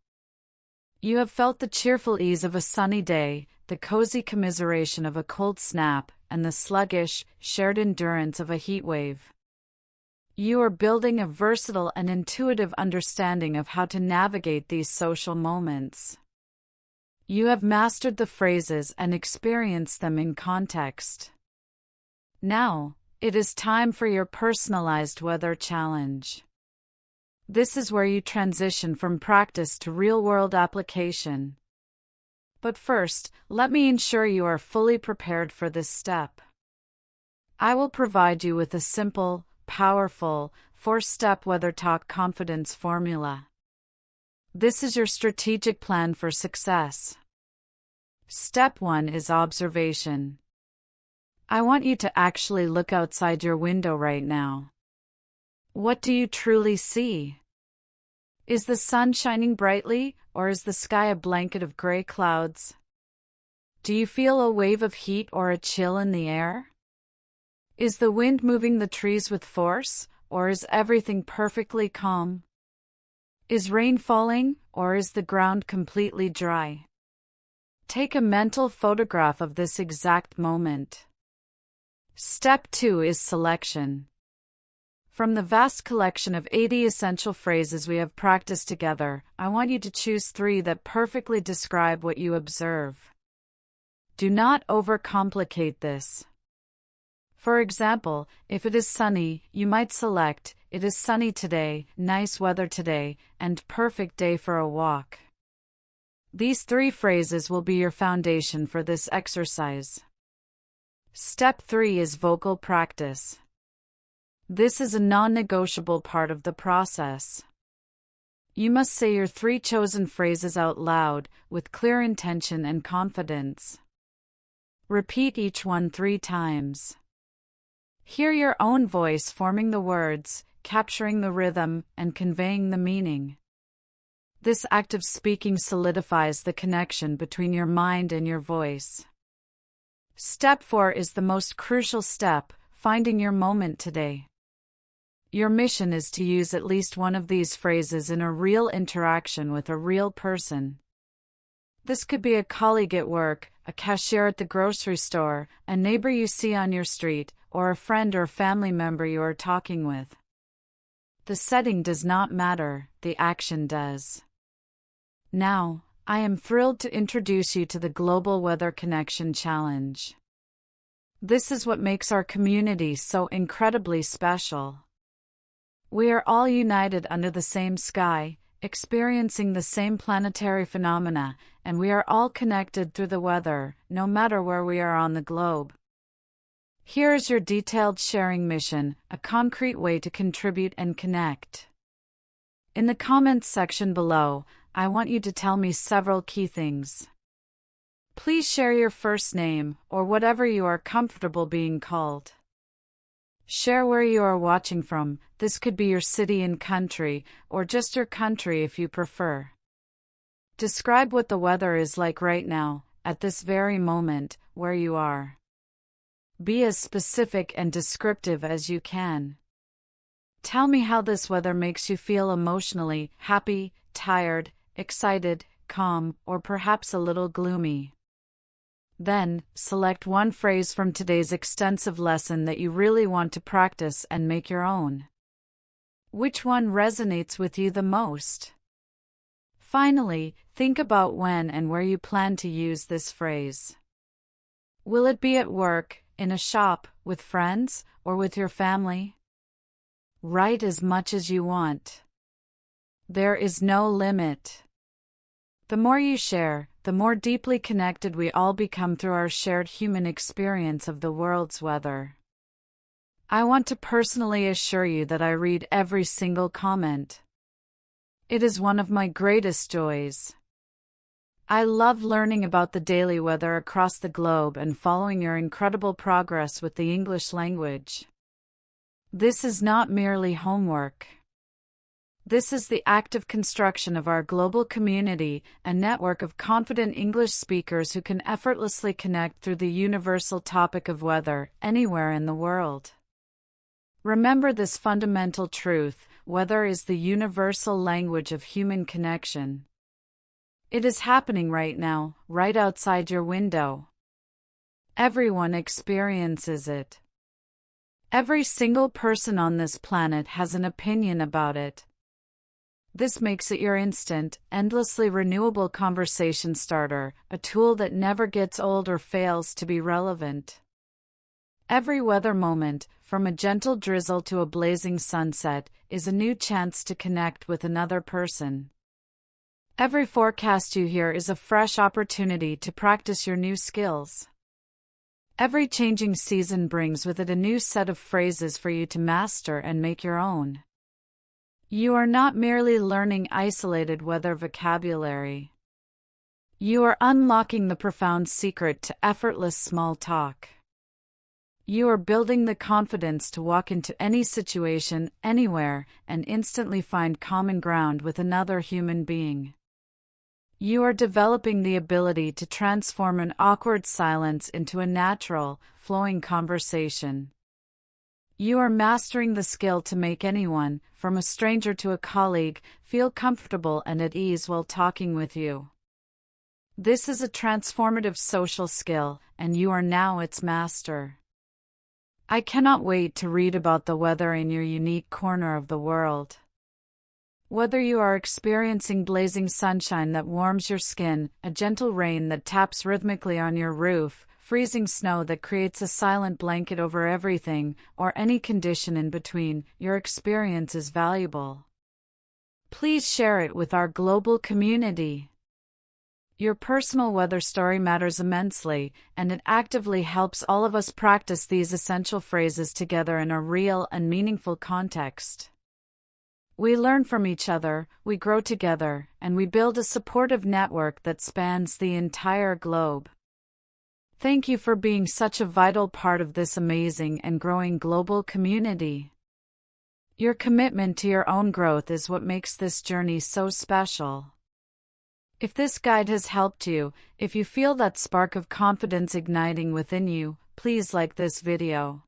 You have felt the cheerful ease of a sunny day, the cozy commiseration of a cold snap, and the sluggish, shared endurance of a heat wave. You are building a versatile and intuitive understanding of how to navigate these social moments. You have mastered the phrases and experienced them in context. Now, it is time for your personalized weather challenge. This is where you transition from practice to real-world application. But first, let me ensure you are fully prepared for this step. I will provide you with a simple, powerful, 4-step weather talk confidence formula. This is your strategic plan for success. Step 1 is observation. I want you to actually look outside your window right now. What do you truly see? Is the sun shining brightly, or is the sky a blanket of gray clouds? Do you feel a wave of heat or a chill in the air? Is the wind moving the trees with force, or is everything perfectly calm? Is rain falling, or is the ground completely dry? Take a mental photograph of this exact moment. Step 2 is selection. From the vast collection of 80 essential phrases we have practiced together, I want you to choose 3 that perfectly describe what you observe. Do not overcomplicate this. For example, if it is sunny, you might select, "It is sunny today, nice weather today, and perfect day for a walk." These 3 phrases will be your foundation for this exercise. Step 3 is vocal practice. This is a non-negotiable part of the process. You must say your 3 chosen phrases out loud, with clear intention and confidence. Repeat each one 3 times. Hear your own voice forming the words, capturing the rhythm, and conveying the meaning. This act of speaking solidifies the connection between your mind and your voice. Step 4 is the most crucial step, finding your moment today. Your mission is to use at least one of these phrases in a real interaction with a real person. This could be a colleague at work, a cashier at the grocery store, a neighbor you see on your street, or a friend or family member you are talking with. The setting does not matter, the action does. Now, I am thrilled to introduce you to the Global Weather Connection Challenge. This is what makes our community so incredibly special. We are all united under the same sky, experiencing the same planetary phenomena, and we are all connected through the weather, no matter where we are on the globe. Here is your detailed sharing mission, a concrete way to contribute and connect. In the comments section below, I want you to tell me several key things. Please share your first name, or whatever you are comfortable being called. Share where you are watching from. This could be your city and country, or just your country if you prefer. Describe what the weather is like right now, at this very moment, where you are. Be as specific and descriptive as you can. Tell me how this weather makes you feel emotionally, happy, tired, excited, calm, or perhaps a little gloomy. Then, select one phrase from today's extensive lesson that you really want to practice and make your own. Which one resonates with you the most? Finally, think about when and where you plan to use this phrase. Will it be at work, in a shop, with friends, or with your family? Write as much as you want. There is no limit. The more you share, the more deeply connected we all become through our shared human experience of the world's weather. I want to personally assure you that I read every single comment. It is one of my greatest joys. I love learning about the daily weather across the globe and following your incredible progress with the English language. This is not merely homework. This is the active construction of our global community, a network of confident English speakers who can effortlessly connect through the universal topic of weather, anywhere in the world. Remember this fundamental truth: weather is the universal language of human connection. It is happening right now, right outside your window. Everyone experiences it. Every single person on this planet has an opinion about it. This makes it your instant, endlessly renewable conversation starter, a tool that never gets old or fails to be relevant. Every weather moment, from a gentle drizzle to a blazing sunset, is a new chance to connect with another person. Every forecast you hear is a fresh opportunity to practice your new skills. Every changing season brings with it a new set of phrases for you to master and make your own. You are not merely learning isolated weather vocabulary. You are unlocking the profound secret to effortless small talk. You are building the confidence to walk into any situation, anywhere, and instantly find common ground with another human being. You are developing the ability to transform an awkward silence into a natural, flowing conversation. You are mastering the skill to make anyone, from a stranger to a colleague, feel comfortable and at ease while talking with you. This is a transformative social skill, and you are now its master. I cannot wait to read about the weather in your unique corner of the world. Whether you are experiencing blazing sunshine that warms your skin, a gentle rain that taps rhythmically on your roof, freezing snow that creates a silent blanket over everything, or any condition in between, your experience is valuable. Please share it with our global community. Your personal weather story matters immensely, and it actively helps all of us practice these essential phrases together in a real and meaningful context. We learn from each other, we grow together, and we build a supportive network that spans the entire globe. Thank you for being such a vital part of this amazing and growing global community. Your commitment to your own growth is what makes this journey so special. If this guide has helped you, if you feel that spark of confidence igniting within you, please like this video.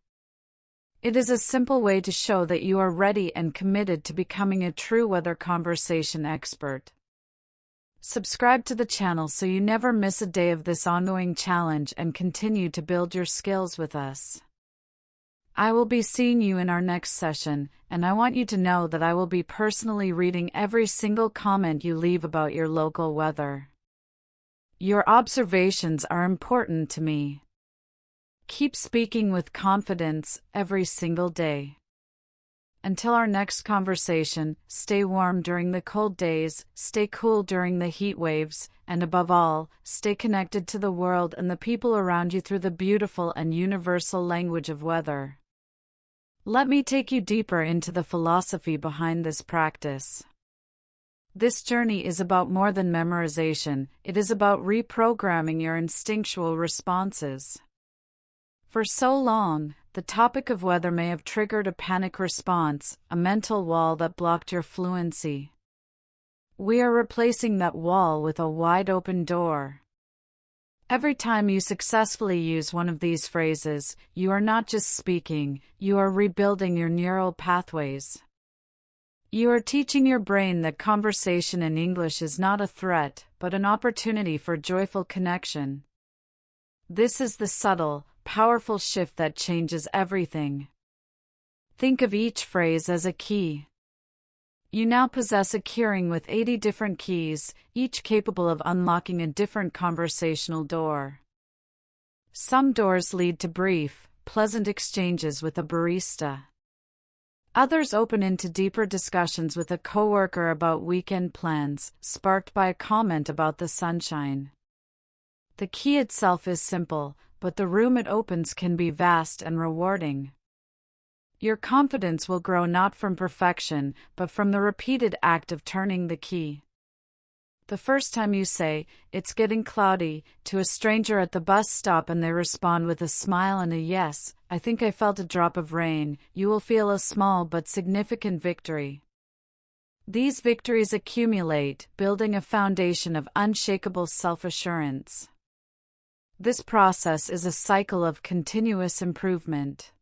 It is a simple way to show that you are ready and committed to becoming a true weather conversation expert. Subscribe to the channel so you never miss a day of this ongoing challenge and continue to build your skills with us. I will be seeing you in our next session, and I want you to know that I will be personally reading every single comment you leave about your local weather. Your observations are important to me. Keep speaking with confidence every single day. Until our next conversation, stay warm during the cold days, stay cool during the heat waves, and above all, stay connected to the world and the people around you through the beautiful and universal language of weather. Let me take you deeper into the philosophy behind this practice. This journey is about more than memorization, it is about reprogramming your instinctual responses. For so long, the topic of weather may have triggered a panic response, a mental wall that blocked your fluency. We are replacing that wall with a wide-open door. Every time you successfully use one of these phrases, you are not just speaking, you are rebuilding your neural pathways. You are teaching your brain that conversation in English is not a threat, but an opportunity for joyful connection. This is the subtle, powerful shift that changes everything. Think of each phrase as a key. You now possess a keyring with 80 different keys, each capable of unlocking a different conversational door. Some doors lead to brief, pleasant exchanges with a barista. Others open into deeper discussions with a coworker about weekend plans, sparked by a comment about the sunshine. The key itself is simple, but the room it opens can be vast and rewarding. Your confidence will grow not from perfection, but from the repeated act of turning the key. The first time you say, "It's getting cloudy," to a stranger at the bus stop and they respond with a smile and a "Yes, I think I felt a drop of rain," you will feel a small but significant victory. These victories accumulate, building a foundation of unshakable self-assurance. This process is a cycle of continuous improvement.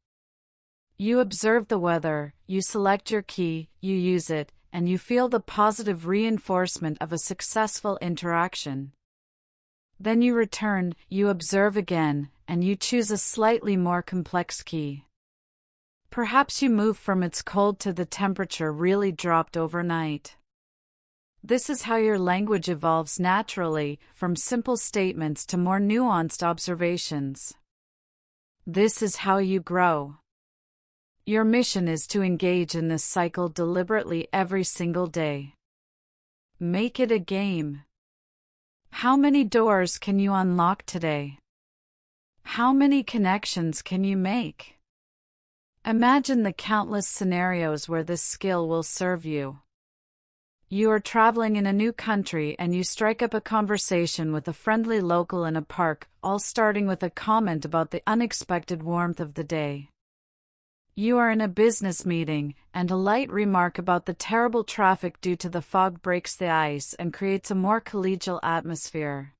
You observe the weather, you select your key, you use it, and you feel the positive reinforcement of a successful interaction. Then you return, you observe again, and you choose a slightly more complex key. Perhaps you move from "it's cold" to "the temperature really dropped overnight." This is how your language evolves naturally, from simple statements to more nuanced observations. This is how you grow. Your mission is to engage in this cycle deliberately every single day. Make it a game. How many doors can you unlock today? How many connections can you make? Imagine the countless scenarios where this skill will serve you. You are traveling in a new country and you strike up a conversation with a friendly local in a park, all starting with a comment about the unexpected warmth of the day. You are in a business meeting, and a light remark about the terrible traffic due to the fog breaks the ice and creates a more collegial atmosphere.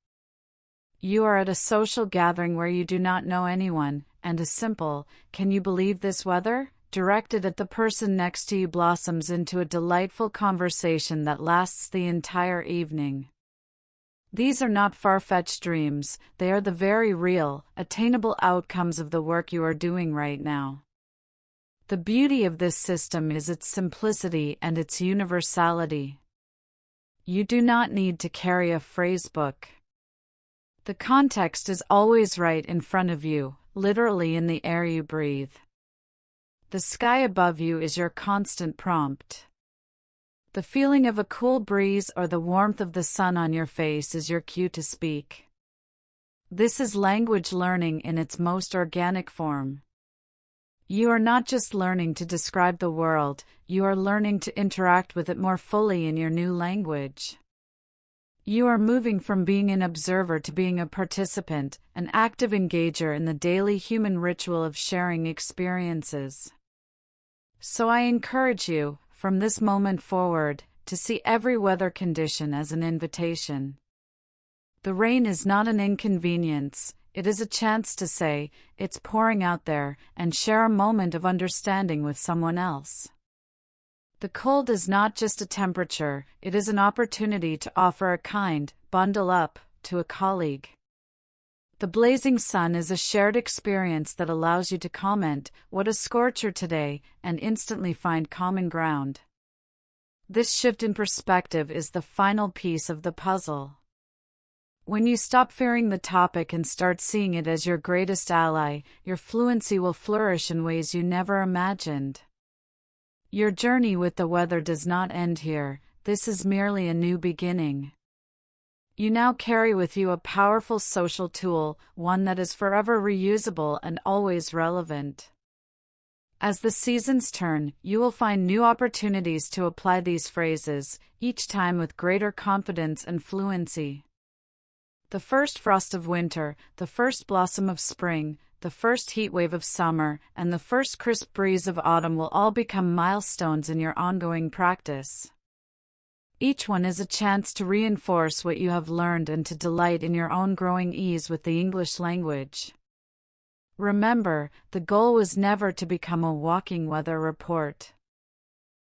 You are at a social gathering where you do not know anyone, and a simple, "Can you believe this weather?" directed at the person next to you blossoms into a delightful conversation that lasts the entire evening. These are not far-fetched dreams, they are the very real, attainable outcomes of the work you are doing right now. The beauty of this system is its simplicity and its universality. You do not need to carry a phrase book. The context is always right in front of you, literally in the air you breathe. The sky above you is your constant prompt. The feeling of a cool breeze or the warmth of the sun on your face is your cue to speak. This is language learning in its most organic form. You are not just learning to describe the world, you are learning to interact with it more fully in your new language. You are moving from being an observer to being a participant, an active engager in the daily human ritual of sharing experiences. So I encourage you, from this moment forward, to see every weather condition as an invitation. The rain is not an inconvenience, it is a chance to say, "It's pouring out there," and share a moment of understanding with someone else. The cold is not just a temperature, it is an opportunity to offer a kind, "bundle up," to a colleague. The blazing sun is a shared experience that allows you to comment, "What a scorcher today," and instantly find common ground. This shift in perspective is the final piece of the puzzle. When you stop fearing the topic and start seeing it as your greatest ally, your fluency will flourish in ways you never imagined. Your journey with the weather does not end here, this is merely a new beginning. You now carry with you a powerful social tool, one that is forever reusable and always relevant. As the seasons turn, you will find new opportunities to apply these phrases, each time with greater confidence and fluency. The first frost of winter, the first blossom of spring, the first heat wave of summer, and the first crisp breeze of autumn will all become milestones in your ongoing practice. Each one is a chance to reinforce what you have learned and to delight in your own growing ease with the English language. Remember, the goal was never to become a walking weather report.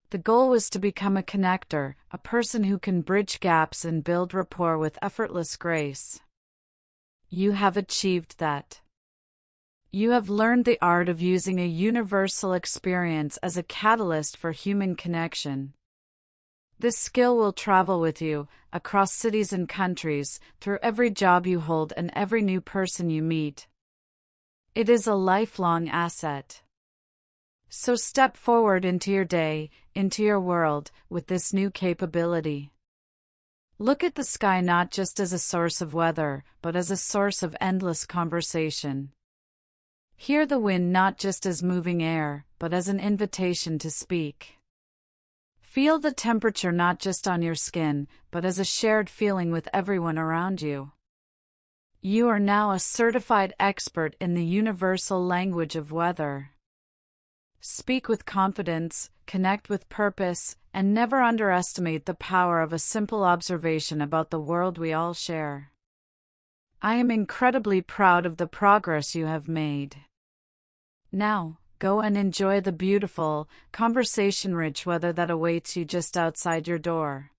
The goal was to become a connector, a person who can bridge gaps and build rapport with effortless grace. You have achieved that. You have learned the art of using a universal experience as a catalyst for human connection. This skill will travel with you, across cities and countries, through every job you hold and every new person you meet. It is a lifelong asset. So step forward into your day, into your world, with this new capability. Look at the sky not just as a source of weather, but as a source of endless conversation. Hear the wind not just as moving air, but as an invitation to speak. Feel the temperature not just on your skin, but as a shared feeling with everyone around you. You are now a certified expert in the universal language of weather. Speak with confidence, connect with purpose, and never underestimate the power of a simple observation about the world we all share. I am incredibly proud of the progress you have made. Now, go and enjoy the beautiful, conversation-rich weather that awaits you just outside your door.